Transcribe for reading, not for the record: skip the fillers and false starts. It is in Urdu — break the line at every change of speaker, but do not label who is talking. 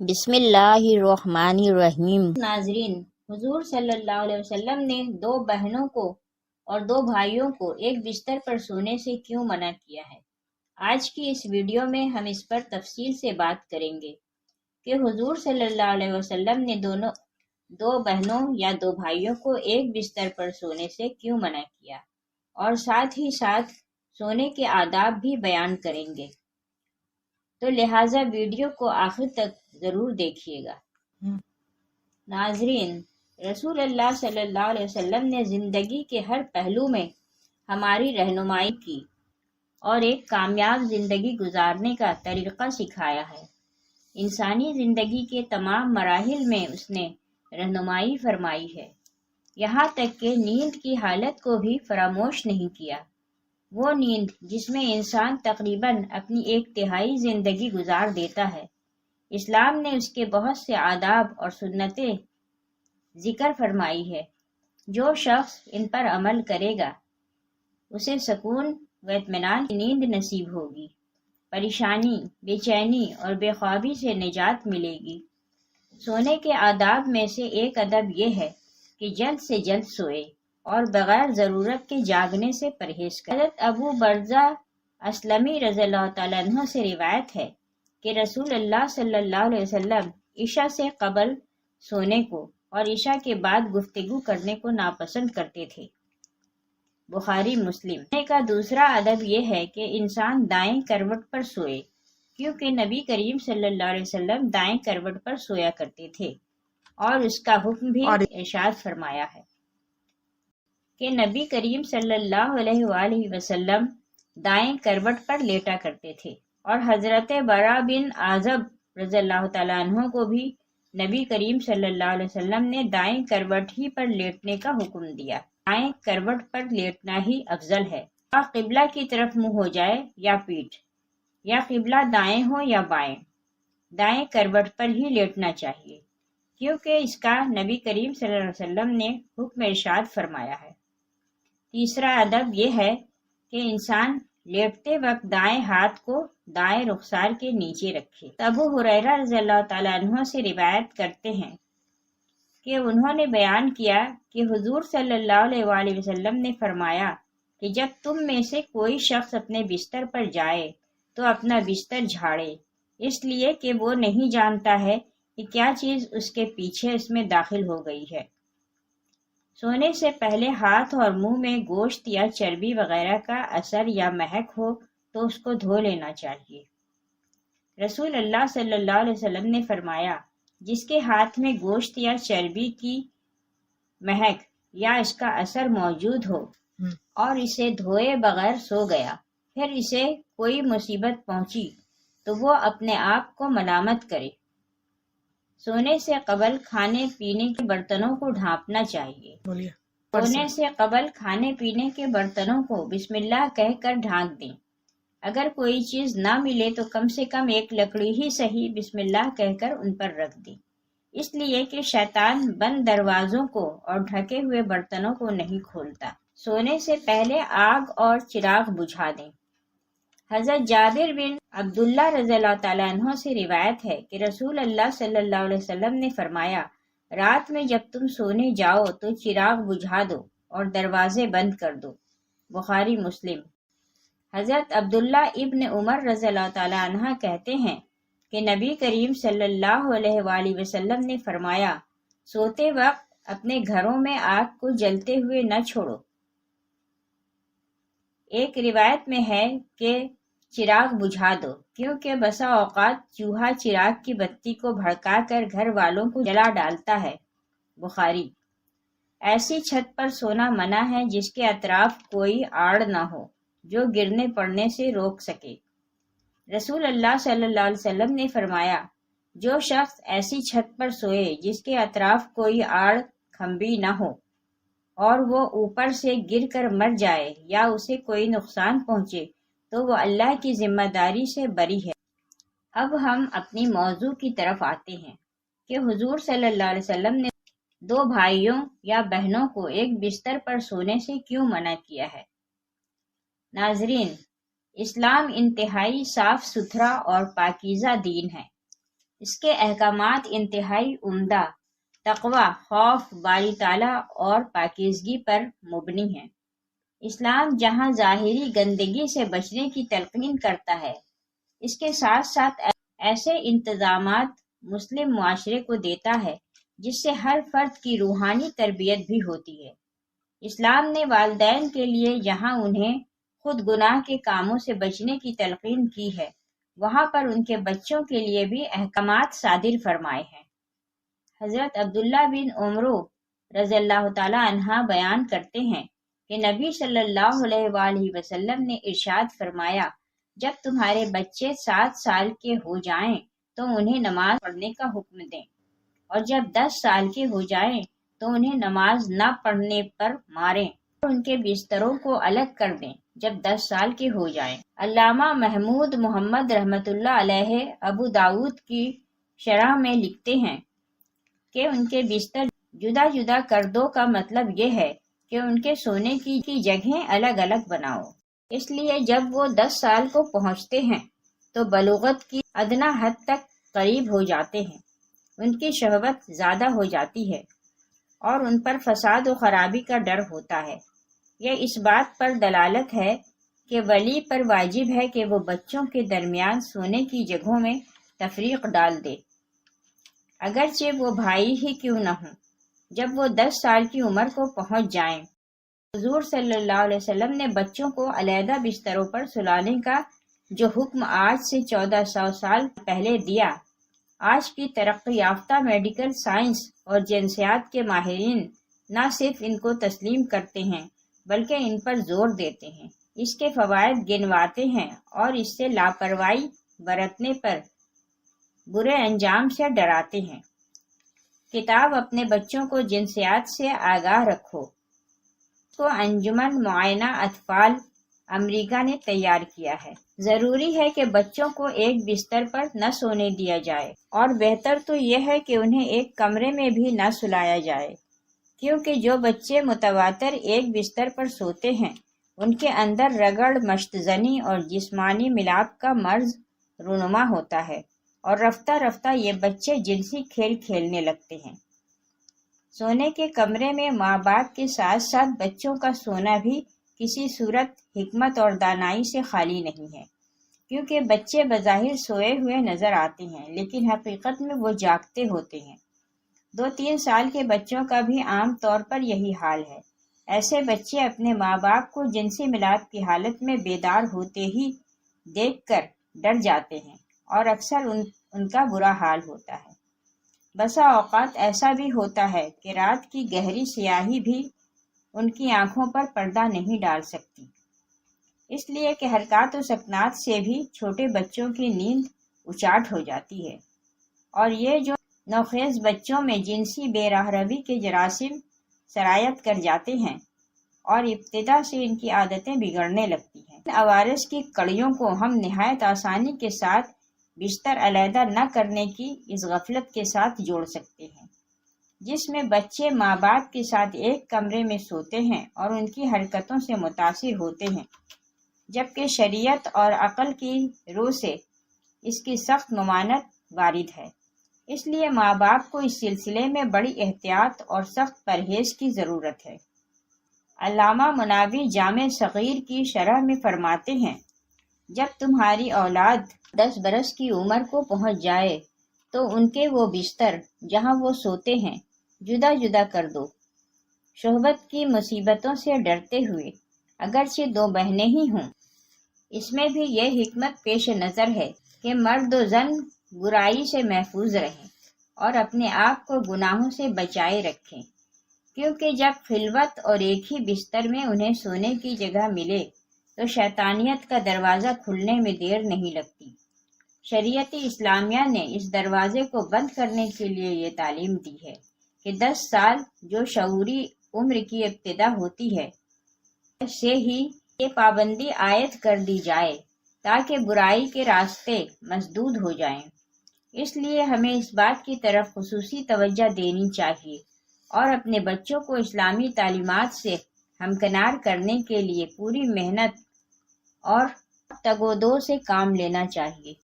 بسم اللہ الرحمن الرحیم۔
ناظرین، حضور صلی اللہ علیہ وسلم نے دو بہنوں کو اور دو بھائیوں کو ایک بستر پر سونے سے کیوں منع کیا ہے؟ آج کی اس ویڈیو میں ہم اس پر تفصیل سے بات کریں گے کہ حضور صلی اللہ علیہ وسلم نے دو بہنوں یا دو بھائیوں کو ایک بستر پر سونے سے کیوں منع کیا، اور ساتھ ہی ساتھ سونے کے آداب بھی بیان کریں گے، تو لہٰذا ویڈیو کو آخر تک ضرور دیکھیے گا۔ ناظرین، رسول اللہ صلی اللہ علیہ وسلم نے زندگی کے ہر پہلو میں ہماری رہنمائی کی اور ایک کامیاب زندگی گزارنے کا طریقہ سکھایا ہے۔ انسانی زندگی کے تمام مراحل میں اس نے رہنمائی فرمائی ہے، یہاں تک کہ نیند کی حالت کو بھی فراموش نہیں کیا، وہ نیند جس میں انسان تقریباً اپنی ایک تہائی زندگی گزار دیتا ہے۔ اسلام نے اس کے بہت سے آداب اور سنتیں ذکر فرمائی ہے، جو شخص ان پر عمل کرے گا اسے سکون و اطمینان کی نیند نصیب ہوگی، پریشانی، بے چینی اور بے خوابی سے نجات ملے گی۔ سونے کے آداب میں سے ایک ادب یہ ہے کہ جلد سے جلد سوئے اور بغیر ضرورت کے جاگنے سے پرہیز کرے۔ حضرت ابو برزہ اسلمی رضی اللہ تعالیٰ عنہ سے روایت ہے کہ رسول اللہ صلی اللہ علیہ وسلم عشاء سے قبل سونے کو اور عشاء کے بعد گفتگو کرنے کو ناپسند کرتے تھے۔ بخاری مسلم۔ سونے کا دوسرا ادب یہ ہے کہ انسان دائیں کروٹ پر سوئے، کیونکہ نبی کریم صلی اللہ علیہ وسلم دائیں کروٹ پر سویا کرتے تھے، اور اس کا حکم بھی ارشاد فرمایا ہے کہ نبی کریم صلی اللہ علیہ وآلہ وسلم دائیں کروٹ پر لیٹا کرتے تھے، اور حضرت برا بن عازب رضی اللہ تعالیٰ عنہ کو بھی نبی کریم صلی اللہ علیہ وسلم نے دائیں کروٹ ہی پر لیٹنے کا حکم دیا۔ دائیں کروٹ پر لیٹنا ہی افضل ہے، یا قبلہ کی طرف منہ ہو جائے یا پیٹھ، یا قبلہ دائیں ہو یا بائیں، دائیں کروٹ پر ہی لیٹنا چاہیے، کیونکہ اس کا نبی کریم صلی اللہ علیہ وسلم نے حکم ارشاد فرمایا ہے۔ تیسرا ادب یہ ہے کہ انسان لیٹتے وقت دائیں ہاتھ کو دائیں رخسار کے نیچے رکھے۔ ابو ہریرہ رضی اللہ تعالیٰ عنہ سے روایت کرتے ہیں کہ انہوں نے بیان کیا کہ حضور صلی اللہ علیہ وآلہ وسلم نے فرمایا کہ جب تم میں سے کوئی شخص اپنے بستر پر جائے تو اپنا بستر جھاڑے، اس لیے کہ وہ نہیں جانتا ہے کہ کیا چیز اس کے پیچھے اس میں داخل ہو گئی ہے۔ سونے سے پہلے ہاتھ اور منہ میں گوشت یا چربی وغیرہ کا اثر یا مہک ہو تو اس کو دھو لینا چاہیے۔ رسول اللہ صلی اللہ علیہ وسلم نے فرمایا، جس کے ہاتھ میں گوشت یا چربی کی مہک یا اس کا اثر موجود ہو اور اسے دھوئے بغیر سو گیا، پھر اسے کوئی مصیبت پہنچی تو وہ اپنے آپ کو ملامت کرے۔ سونے سے قبل کھانے پینے کے برتنوں کو ڈھانپنا چاہیے۔ سونے سے قبل کھانے پینے کے برتنوں کو بسم اللہ کہہ کر ڈھانک دیں۔ اگر کوئی چیز نہ ملے تو کم سے کم ایک لکڑی ہی صحیح بسم اللہ کہہ کر ان پر رکھ دیں، اس لیے کہ شیطان بند دروازوں کو اور ڈھکے ہوئے برتنوں کو نہیں کھولتا۔ سونے سے پہلے آگ اور چراغ بجھا دیں۔ حضرت جابر بن عبداللہ رضی اللہ تعالیٰ عنہ سے روایت ہے کہ رسول اللہ صلی اللہ علیہ وسلم نے فرمایا، رات میں جب تم سونے جاؤ تو چراغ بجھا دو اور دروازے بند کر دو۔ بخاری مسلم۔ حضرت عبداللہ ابن عمر رضی اللہ تعالیٰ عنہ کہتے ہیں کہ نبی کریم صلی اللہ علیہ وآلہ وسلم نے فرمایا، سوتے وقت اپنے گھروں میں آگ کو جلتے ہوئے نہ چھوڑو۔ ایک روایت میں ہے کہ چراغ بجھا دو، کیونکہ بسا اوقات چوہا چراغ کی بتی کو بھڑکا کر گھر والوں کو جلا ڈالتا ہے۔ بخاری۔ ایسی چھت پر سونا منع ہے جس کے اطراف کوئی آڑ نہ ہو جو گرنے پڑنے سے روک سکے۔ رسول اللہ صلی اللہ علیہ وسلم نے فرمایا، جو شخص ایسی چھت پر سوئے جس کے اطراف کوئی آڑ کھمبی نہ ہو اور وہ اوپر سے گر کر مر جائے یا اسے کوئی نقصان پہنچے تو وہ اللہ کی ذمہ داری سے بری ہے۔ اب ہم اپنی موضوع کی طرف آتے ہیں کہ حضور صلی اللہ علیہ وسلم نے دو بھائیوں یا بہنوں کو ایک بستر پر سونے سے کیوں منع کیا ہے۔ ناظرین، اسلام انتہائی صاف ستھرا اور پاکیزہ دین ہے۔ اس کے احکامات انتہائی عمدہ، تقوی، خوف باری تعالیٰ اور پاکیزگی پر مبنی ہیں۔ اسلام جہاں ظاہری گندگی سے بچنے کی تلقین کرتا ہے، اس کے ساتھ ساتھ ایسے انتظامات مسلم معاشرے کو دیتا ہے جس سے ہر فرد کی روحانی تربیت بھی ہوتی ہے۔ اسلام نے والدین کے لیے جہاں انہیں خود گناہ کے کاموں سے بچنے کی تلقین کی ہے، وہاں پر ان کے بچوں کے لیے بھی احکامات صادر فرمائے ہیں۔ حضرت عبداللہ بن عمر رضی اللہ تعالی عنہ بیان کرتے ہیں کہ نبی صلی اللہ علیہ وآلہ وسلم نے ارشاد فرمایا، جب تمہارے بچے 7 سال کے ہو جائیں تو انہیں نماز پڑھنے کا حکم دیں، اور جب 10 سال کے ہو جائیں تو انہیں نماز نہ پڑھنے پر ماریں اور ان کے بستروں کو الگ کر دیں جب 10 سال کے ہو جائیں۔ علامہ محمود محمد رحمۃ اللہ علیہ ابو داؤد کی شرح میں لکھتے ہیں کہ ان کے بستر جدا جدا کر دو کا مطلب یہ ہے کہ ان کے سونے کی جگہیں الگ الگ بناؤ۔ اس لیے جب وہ 10 سال کو پہنچتے ہیں تو بلوغت کی ادنی حد تک قریب ہو جاتے ہیں، ان کی شہوت زیادہ ہو جاتی ہے اور ان پر فساد و خرابی کا ڈر ہوتا ہے۔ یہ اس بات پر دلالت ہے کہ ولی پر واجب ہے کہ وہ بچوں کے درمیان سونے کی جگہوں میں تفریق ڈال دے، اگرچہ وہ بھائی ہی کیوں نہ ہوں۔ جب وہ 10 سال کی عمر کو پہنچ جائیں، حضور صلی اللہ علیہ وسلم نے بچوں کو علیحدہ بستروں پر سلانے کا جو حکم آج سے 1400 سال پہلے دیا، آج کی ترقی یافتہ میڈیکل سائنس اور جنسیات کے ماہرین نہ صرف ان کو تسلیم کرتے ہیں بلکہ ان پر زور دیتے ہیں، اس کے فوائد گنواتے ہیں اور اس سے لاپرواہی برتنے پر برے انجام سے ڈراتے ہیں۔ کتاب اپنے بچوں کو جنسیات سے آگاہ رکھو کو انجمن معائنہ اطفال امریکہ نے تیار کیا ہے۔ ضروری ہے کہ بچوں کو ایک بستر پر نہ سونے دیا جائے، اور بہتر تو یہ ہے کہ انہیں ایک کمرے میں بھی نہ سلایا جائے، کیونکہ جو بچے متواتر ایک بستر پر سوتے ہیں ان کے اندر رگڑ، مشت زنی اور جسمانی ملاپ کا مرض رونما ہوتا ہے، اور رفتہ رفتہ یہ بچے جنسی کھیل کھیلنے لگتے ہیں۔ سونے کے کمرے میں ماں باپ کے ساتھ ساتھ بچوں کا سونا بھی کسی صورت حکمت اور دانائی سے خالی نہیں ہے، کیونکہ بچے بظاہر سوئے ہوئے نظر آتے ہیں لیکن حقیقت میں وہ جاگتے ہوتے ہیں۔ 2-3 سال کے بچوں کا بھی عام طور پر یہی حال ہے۔ ایسے بچے اپنے ماں باپ کو جنسی ملاپ کی حالت میں بیدار ہوتے ہی دیکھ کر ڈر جاتے ہیں، اور اکثر ان کا برا حال ہوتا ہے۔ بسا اوقات ایسا بھی ہوتا ہے کہ رات کی گہری سیاہی بھی ان کی آنکھوں پر پردہ نہیں ڈال سکتی، اس لیے کہ حرکات و سکنات سے بھی چھوٹے بچوں کی نیند اچاٹ ہو جاتی ہے، اور یہ جو نوخیز بچوں میں جنسی بے راہ روی کے جراثیم سرایت کر جاتے ہیں اور ابتدا سے ان کی عادتیں بگڑنے لگتی ہیں۔ ان عوارض کی کڑیوں کو ہم نہایت آسانی کے ساتھ بستر علیحدہ نہ کرنے کی اس غفلت کے ساتھ جوڑ سکتے ہیں، جس میں بچے ماں باپ کے ساتھ ایک کمرے میں سوتے ہیں اور ان کی حرکتوں سے متاثر ہوتے ہیں، جبکہ شریعت اور عقل کی روح سے اس کی سخت ممانعت وارد ہے۔ اس لیے ماں باپ کو اس سلسلے میں بڑی احتیاط اور سخت پرہیز کی ضرورت ہے۔ علامہ مناوی جامع صغیر کی شرح میں فرماتے ہیں، جب تمہاری اولاد 10 برس کی عمر کو پہنچ جائے تو ان کے وہ بستر جہاں وہ سوتے ہیں جدا جدا کر دو، شہوت کی مصیبتوں سے ڈرتے ہوئے، اگرچہ 2 بہنیں ہی ہوں۔ اس میں بھی یہ حکمت پیش نظر ہے کہ مرد و زن برائی سے محفوظ رہیں اور اپنے آپ کو گناہوں سے بچائے رکھیں، کیونکہ جب خلوت اور ایک ہی بستر میں انہیں سونے کی جگہ ملے تو شیطانیت کا دروازہ کھلنے میں دیر نہیں لگتی۔ شریعت اسلامیہ نے اس دروازے کو بند کرنے کے لیے یہ تعلیم دی ہے کہ 10 سال جو شعوری عمر کی ابتدا ہوتی ہے سے ہی یہ پابندی عائد کر دی جائے تاکہ برائی کے راستے مسدود ہو جائیں۔ اس لیے ہمیں اس بات کی طرف خصوصی توجہ دینی چاہیے اور اپنے بچوں کو اسلامی تعلیمات سے ہمکنار کرنے کے لیے پوری محنت اور تگ و دو سے کام لینا چاہیے۔